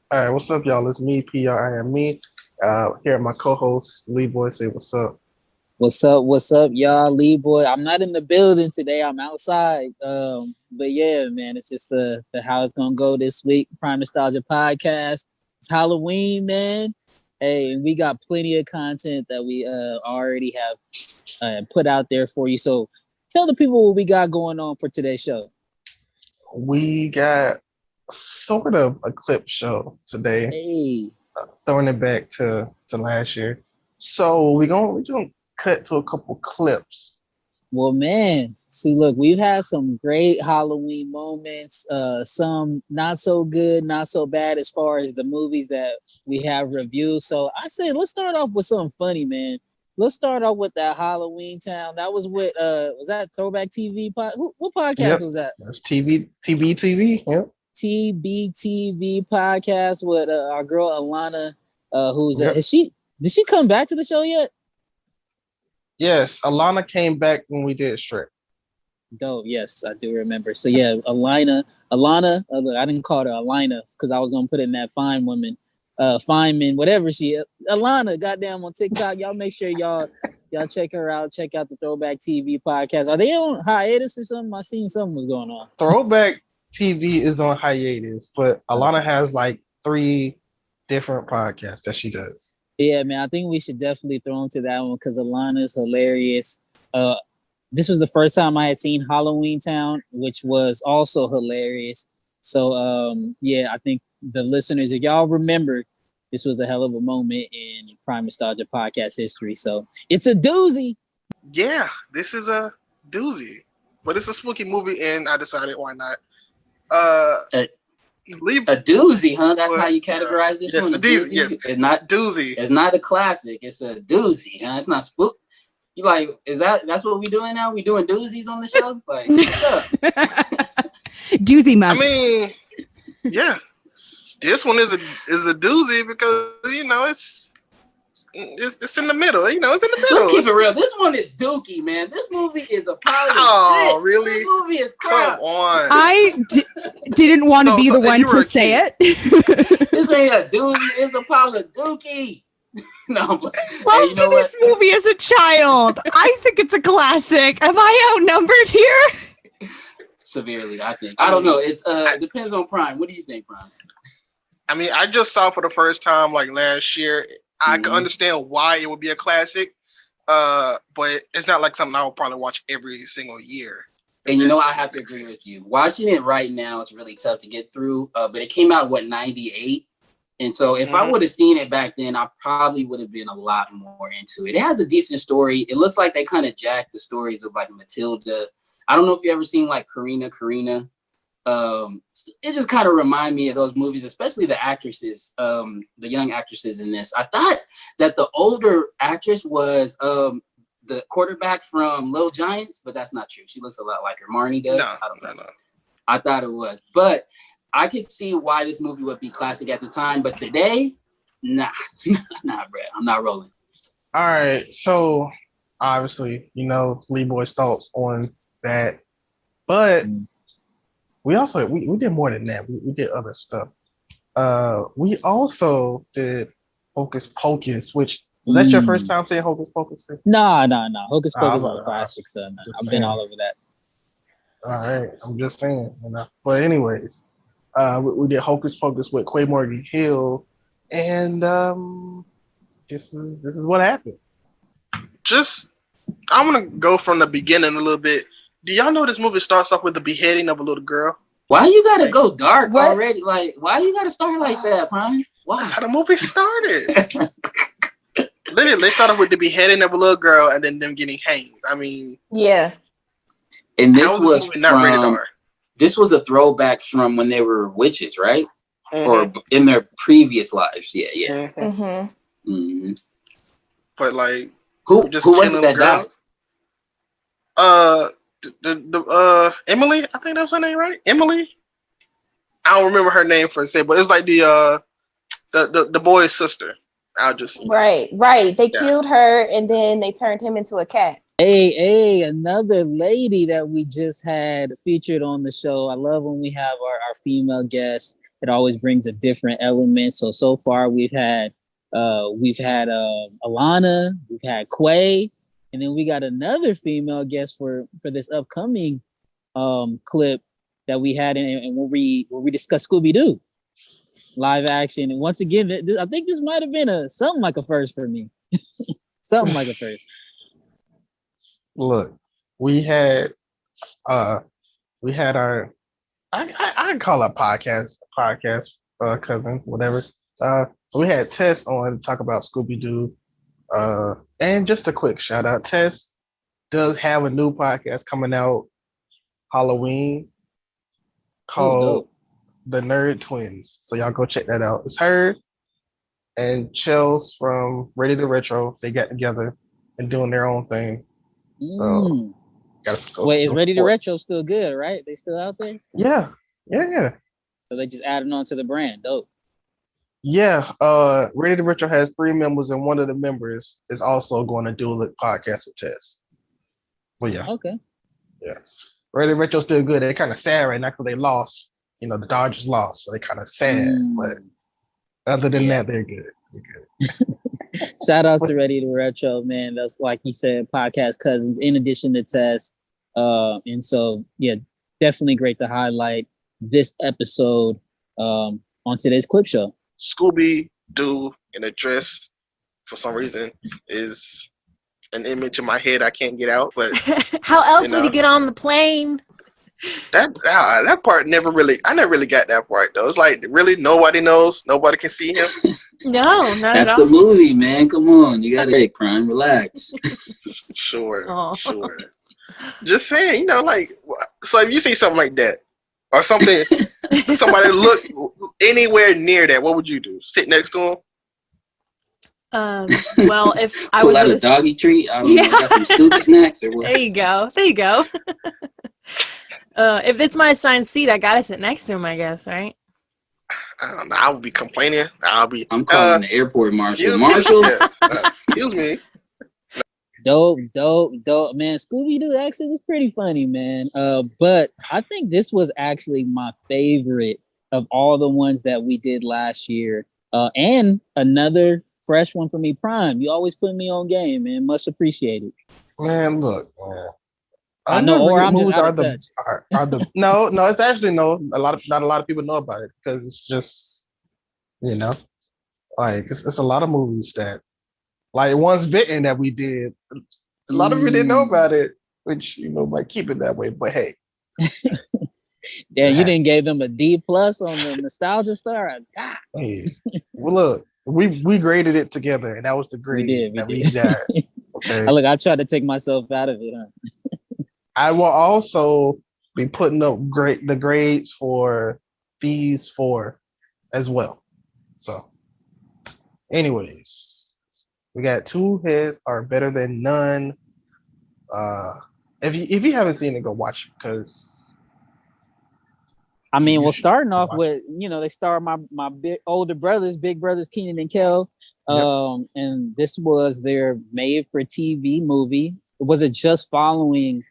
All right, what's up, y'all? It's me, PR. I am me. Here, my co-host Leeboy. Say what's up. What's up? What's up, y'all? Leeboy. I'm not in the building today. I'm outside. But yeah, man, it's just the how it's gonna go this week. Prime Nostalgia Podcast. It's Halloween, man. Hey, and we got plenty of content that we already have put out there for you. So tell the people what we got going on for today's show. We got sort of a clip show today, Hey. throwing it back to last year. So we're gonna cut to a couple clips. Well, man, see, look, we've had some great Halloween moments, some not so good, not so bad as far as the movies that we have reviewed. So I say let's start off with something funny, man. Let's start off with that Halloweentown. That was with was that Throwback TV what podcast Yep, was that? there's TV. Yep, TBTV podcast with our girl Alana, who's yep. did she come back to the show yet? Yes, Alana came back when we did Shrek. Dope. Yes, I do remember. So yeah, Alana. Look, I didn't call her Alina because I was gonna put in that fine woman, Feynman, whatever she. Alana, goddamn, on TikTok. Y'all make sure y'all check her out. Check out the Throwback TV podcast. Are they on hiatus or something? I seen something was going on. Throwback TV is on hiatus, but Alana Okay. has like three different podcasts that she does. Yeah, man, I think we should definitely throw into that one because Alana is hilarious. This was the first time I had seen Halloweentown, which was also hilarious. So yeah, I think the listeners, if y'all remember, this was a hell of a moment in Prime Nostalgia podcast history. So it's a doozy. Yeah, this is a doozy, but it's a spooky movie, and I decided why not. Uh, A, leave. a doozy, huh? That's Well, how you categorize this yes, one. a doozy. Yes, It's not. doozy. It's not a classic. It's a doozy. Huh? It's not spook. You like? That's what we doing now? We doing doozies on the show? Like, what's up? Doozy I month. mean, yeah, this one is a doozy because it's in the middle. It's in the middle. Let's keep it real. This one is dookie, man. This movie is a pile of Oh, shit. really? This movie is Come crap. on. Didn't want to be the and one you were to a say kid. it. This ain't a doozy. It's a pile of dookie. No, I'm like, Loved this movie as a child. I think it's a classic. Am I outnumbered here? Severely, I think. I don't know. It's it depends on Prime. What do you think, Prime? I mean, I just saw it for the first time like last year. I can understand why it would be a classic, but it's not like something I would probably watch every single year. And I have to agree with you. Watching it right now, it's really tough to get through. But it came out, 98? And so if I would have seen it back then, I probably would have been a lot more into it. It has a decent story. It looks like they kind of jacked the stories of like Matilda. I don't know if you ever seen like Karina. It just kind of remind me of those movies, especially the actresses, the young actresses in this. I thought that the older actress was the quarterback from Little Giants, but that's not true. She looks a lot like her. Marnie does. No, I don't know. no. I thought it was, but I could see why this movie would be classic at the time. But today, nah, bro. I'm not rolling. All right, so obviously, Leeboy's thoughts on that, but we also we did more than that. We did other stuff. We also did Hocus Pocus, which was that your first time saying Hocus Pocus? No. Hocus Pocus is a about- classic, son. just I've been saying. all over that. All right, I'm just saying. But anyways, we did Hocus Pocus with Quay Morgan Hill, and this is what happened. I'm gonna go from the beginning a little bit. Do y'all know this movie starts off with the beheading of a little girl? Why you gotta go dark already? Like, why you gotta start like that, Prime? Why? That's how the movie started. Literally, they started with the beheading of a little girl and then them getting hanged. I mean, Yeah. And this how is was movie not rated from. R? This was a throwback from when they were witches, right? Mhm. Or in their previous lives. Yeah. Mhm. Mm-hmm. But like, Who just was it killing that died? girls. The Emily, I think that was her name, right? Emily. I don't remember her name for a second, but it was like the boy's sister. I'll just Right. They killed her and then they turned him into a cat. Hey, another lady that we just had featured on the show. I love when we have our female guests. it always brings a different element. So far we've had Alana, we've had Quay, and then we got another female guest for this upcoming clip that we had in where we discussed Scooby-Doo live action. And once again, I think this might have been something like a first for me. Something like a first. Look, we had our I call it podcast cousin, whatever. So we had Tess on to talk about Scooby-Doo. And just a quick shout out, Tess does have a new podcast coming out Halloween called The Nerd Twins. So y'all go check that out. It's her and Chels from Ready to Retro. They got together and doing their own thing. So gotta go. Wait, is Ready to Retro still good, right? They still out there? Yeah. So they just added on to the brand. Dope. Yeah. Ready to Retro has 3 members, and one of the members is also going to do a podcast with Tess. But yeah. Okay. Yeah. Ready to Retro still good. They're kind of sad right now because they lost. You know, the Dodgers lost, so they're kind of sad. But other than that, they're good. Shout out to Ready to Retro, man. That's like you said, podcast cousins in addition to Tess. And so yeah, definitely great to highlight this episode on today's clip show. Scooby-Doo in a dress, for some reason, is an image in my head I can't get out. But how else would he get on the plane? That part I never really got that part though. It's like really nobody knows, nobody can see him. No, not That's at the all. movie, man. Come on, you gotta hey, Prime, relax. Sure. Just saying, you know, like, so if you see something like that or something, somebody look anywhere near that, what would you do? Sit next to him? Well, if I pull was out a doggy treat, I don't know, got some Scooby snacks or what? There you go. If it's my assigned seat, I gotta sit next to him, I guess, right? I don't know. I would be complaining. I'm calling the airport marshal. Excuse me. Dope, man. Scooby-Doo actually was pretty funny, man. But I think this was actually my favorite of all the ones that we did last year. And another fresh one for me, Prime. You always put me on game, man. Much appreciated. Man, look, man. I know, or I'm just out of touch. No, it's actually not a lot of people know about it because it's just, you know, like it's a lot of movies that, like Once Bitten that we did. A lot of you didn't know about it, which might keep it that way. But hey, yeah, you didn't give them a D+ on the nostalgia star. Hey, well, look, we graded it together, and that was the grade we got. Okay. Look, I tried to take myself out of it. Huh? I will also be putting up the grades for these 4 as well. So, anyways, we got 2 heads are better than none. If you haven't seen it, go watch it because. I mean, starting off with, they star my big brothers, Keenan and Kel. And this was their made-for-TV movie. Was it just following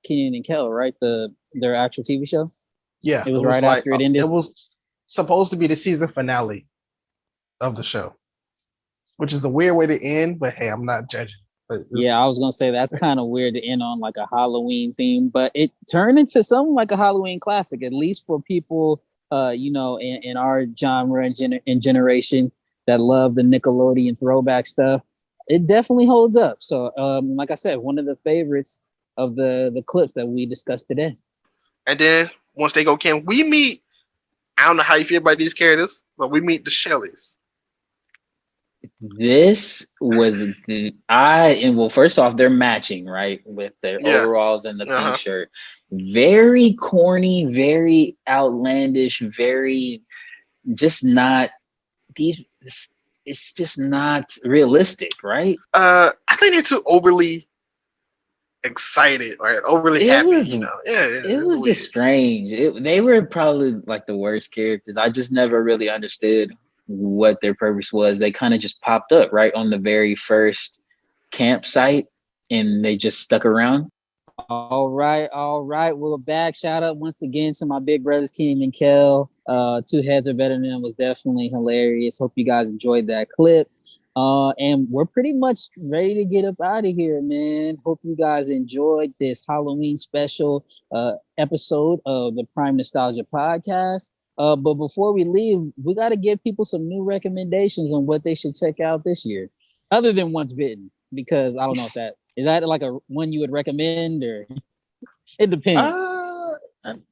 Keenan and Kel, right? Their actual TV show? Yeah. It was right after it ended? It was supposed to be the season finale of the show, which is a weird way to end, but hey, I'm not judging. Yeah, I was gonna say that's kind of weird to end on like a Halloween theme, but it turned into something like a Halloween classic, at least for people, in our genre and generation that love the Nickelodeon throwback stuff. It definitely holds up. So, like I said, one of the favorites of the clips that we discussed today. And then once they go camp, we meet. I don't know how you feel about these characters, but we meet the Shelleys. This was first off, they're matching, right, with their overalls and the pink shirt. Very corny, very outlandish, very just not it's just not realistic, right? I think they're too overly excited or overly happy. It was just strange. They were probably like the worst characters. I just never really understood what their purpose was. They kind of just popped up right on the very first campsite and they just stuck around. All right. Well, a bag shout out once again to my big brothers, Keenan and Kel. Two Heads Are Better Than was definitely hilarious. Hope you guys enjoyed that clip. And we're pretty much ready to get up out of here, man. Hope you guys enjoyed this Halloween special episode of the Prime Nostalgia Podcast. But before we leave, we got to give people some new recommendations on what they should check out this year, other than Once Bitten, because I don't know if that is that like a one you would recommend, or it depends.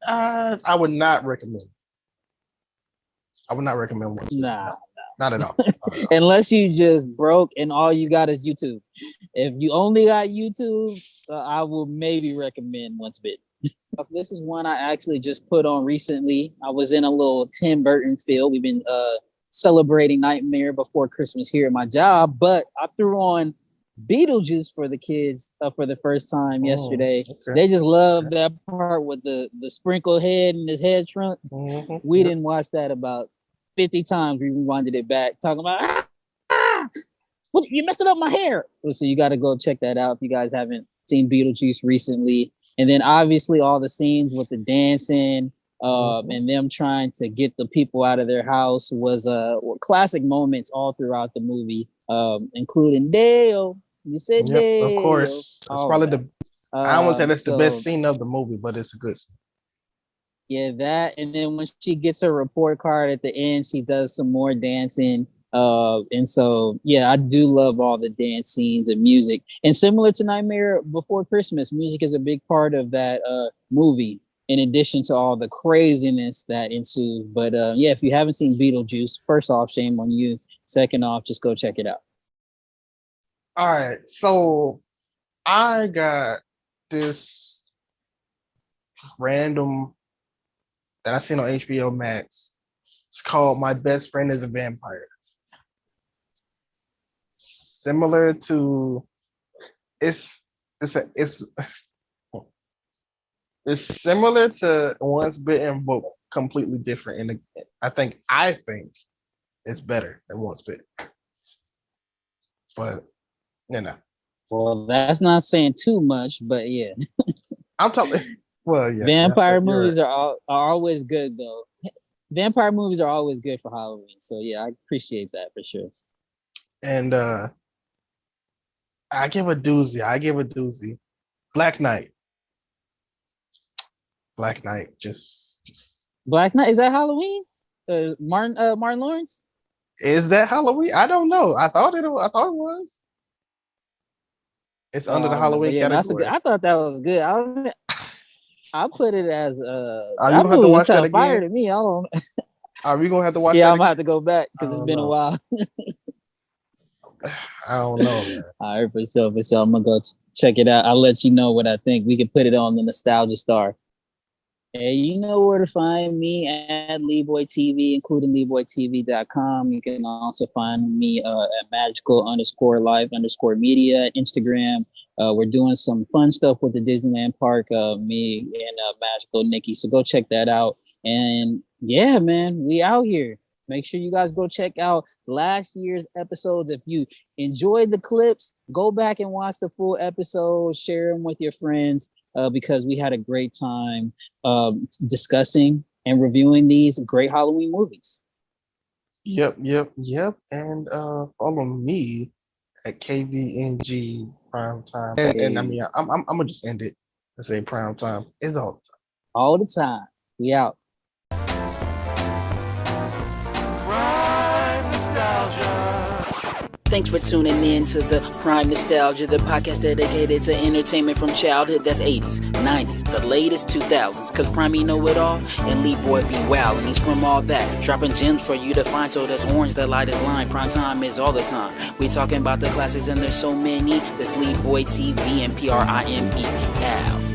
I would not recommend. I would not recommend Once Bitten. Nah. Not at all. Unless you just broke and all you got is YouTube. If you only got YouTube, I will maybe recommend Once Bitten. This is one I actually just put on recently. I was in a little Tim Burton feel. We've been celebrating Nightmare Before Christmas here at my job, but I threw on Beetlejuice for the kids for the first time yesterday. Okay. They just love that part with the sprinkled head and his head shrunk. Mm-hmm. We didn't watch that about 50 times. We rewinded it back, talking about what, you messed up my hair. So you got to go check that out if you guys haven't seen Beetlejuice recently. And then obviously all the scenes with the dancing and them trying to get the people out of their house was classic moments all throughout the movie, including Dale. You said Dale. Of course. It's probably I almost said it's the best scene of the movie, but it's a good scene. Yeah, that. And then when she gets her report card at the end, she does some more dancing. And so, yeah, I do love all the dance scenes and music. And similar to Nightmare Before Christmas, music is a big part of that movie, in addition to all the craziness that ensues. But yeah, if you haven't seen Beetlejuice, first off, shame on you. Second off, just go check it out. All right. So I got this random that I seen on HBO Max. It's called My Best Friend is a Vampire. Similar to it's similar to Once Bitten, but completely different. And I think it's better than Once Bitten. But you know. Well, that's not saying too much, but yeah. I'm talking. Well, yeah. Vampire movies are always good, though. Vampire movies are always good for Halloween. So yeah, I appreciate that for sure. And I give a doozy. Black Knight. Just Black Knight, is that Halloween? Martin Lawrence? Is that Halloween? I don't know. I thought it was. It's under the Halloween category. I thought that was good. I put it as Are you gonna have to watch that again? Fire to me. I don't. Are we gonna have to watch? Yeah, that I'm gonna have to go back because it's been a while. I don't know, man. All right, for sure. I'm gonna go check it out. I'll let you know what I think. We can put it on the Nostalgia Star. Hey, you know where to find me at Leeboy TV, including LeeboyTV.com. You can also find me at magical_life_media at Instagram. We're doing some fun stuff with the Disneyland Park, me and Magical Nikki. So go check that out. And yeah, man, we out here. Make sure you guys go check out last year's episodes. If you enjoyed the clips, go back and watch the full episode, share them with your friends, because we had a great time discussing and reviewing these great Halloween movies. Yep. And follow me at KVNG Primetime. And I mean, I'm gonna just end it and say Primetime is all the time. All the time. We out. Thanks for tuning in to the Prime Nostalgia, the podcast dedicated to entertainment from childhood. That's 80s, 90s, the latest 2000s. Cause Prime know it all, and Leeboy be wild, and he's from all that. Dropping gems for you to find, so that's orange, the lightest line. Prime time is all the time. We talking about the classics, and there's so many. That's Leeboy TV and PRIME. Out.